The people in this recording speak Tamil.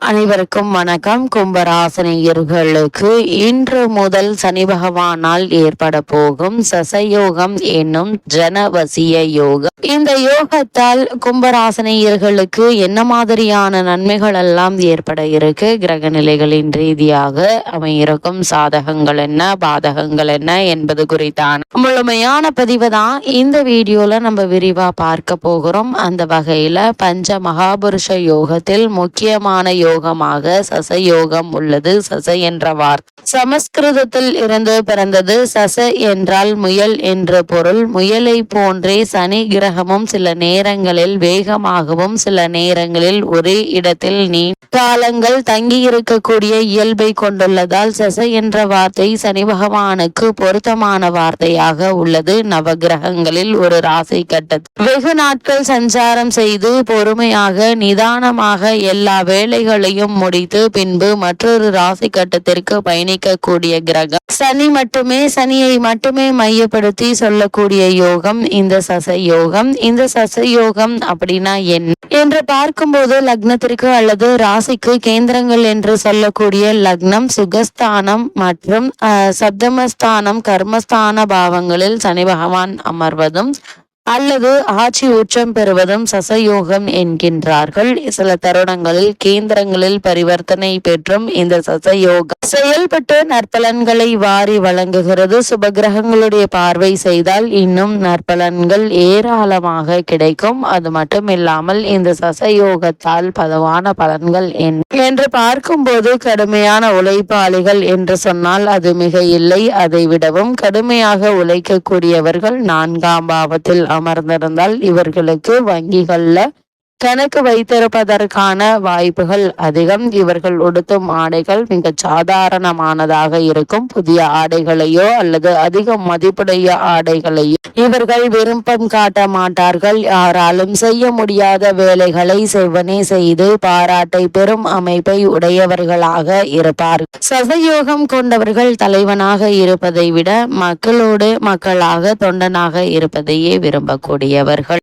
அனைவருக்கும் வணக்கம். கும்பராசினியர்களுக்கு இன்று முதல் சனி பகவானால் ஏற்பட போகும் சசயோகம் என்னும் ஜனவசிய யோகம். இந்த யோகத்தால் கும்பராசினியர்களுக்கு என்ன மாதிரியான நன்மைகள் எல்லாம் ஏற்பட இருக்கு, கிரக நிலைகளின் ரீதியாக அமையிருக்கும் சாதகங்கள் என்ன, பாதகங்கள் என்ன என்பது குறித்தான முழுமையான பதிவு தான் இந்த வீடியோல நம்ம விரிவா பார்க்க போகிறோம். அந்த வகையில பஞ்ச மகாபுருஷ யோகத்தில் முக்கியமான யோகமாக சசயோகம் உள்ளது. சச என்ற வார்த்தை சமஸ்கிருதத்தில் இருந்து பிறந்தது. சச என்றால் முயல் என்று பொருள். முயலை போன்றே சனி கிரகமும் சில நேரங்களில் வேகமாகவும் சில நேரங்களில் ஒரே இடத்தில் காலங்கள் தங்கி இருக்கக்கூடிய இயல்பை கொண்டுள்ளதால் சச என்ற வார்த்தை சனி பகவானுக்கு பொருத்தமான வார்த்தையாக உள்ளது. நவகிரகங்களில் ஒரு ராசி கட்டத்தில் வெகு நாட்கள் சஞ்சாரம் செய்து பொறுமையாக நிதானமாக எல்லா வேலைகளையும் முடித்து பின்பு மற்றொரு ராசி கட்டத்திற்கு பயணிக்கக்கூடிய கிரகம் சனி மட்டுமே. சனியை மட்டுமே மையப்படுத்தி சொல்லக்கூடிய யோகம் இந்த சச யோகம். இந்த சச யோகம் அப்படின்னா என்ன என்று பார்க்கும்போது லக்னத்திற்கு அல்லது ராசிக்கு கேந்திரங்கள் என்று சொல்லக்கூடிய லக்னம், சுகஸ்தானம் மற்றும் சப்தமஸ்தானம், கர்மஸ்தான பாவங்களில் சனி பகவான் அமர்வதும் அல்லது ஆட்சி உச்சம் பெறுவதும் சசயோகம் என்கின்றார்கள். சில தருணங்களில் கேந்திரங்களில் பரிவர்த்தனை பெற்றும் இந்த சசயோகம் செயல்பட்டு நற்பலன்களை வாரி வழங்குகிறது. சுபகிரகங்களுடைய பார்வை செய்தால் இன்னும் நற்பலன்கள் ஏராளமாக கிடைக்கும். அது மட்டும் இல்லாமல் இந்த சசயோகத்தால் பதவான பலன்கள் என்று பார்க்கும்போது கடுமையான உழைப்பாளிகள் என்று சொன்னால் அது மிக இல்லை. அதை விடவும் கடுமையாக உழைக்கக்கூடியவர்கள் 4ஆம் பாவத்தில் அமர்ந்திருந்தால் இவர்களுக்கு வங்கிகள்ல கணக்கு வைத்திருப்பதற்கான வாய்ப்புகள் அதிகம். இவர்கள் உடுத்தும் ஆடைகள் மிக சாதாரணமானதாக இருக்கும். புதிய ஆடைகளையோ அல்லது அதிக மதிப்புடைய ஆடைகளையோ இவர்கள் விருப்பம் காட்ட மாட்டார்கள். யாராலும் செய்ய முடியாத வேலைகளை செவ்வனே செய்து பாராட்டை பெறும் அமைப்பை உடையவர்களாக இருப்பார். சசயோகம் கொண்டவர்கள் தலைவனாக இருப்பதை விட மக்களோடு மக்களாக தொண்டனாக இருப்பதையே விரும்பக்கூடியவர்கள்.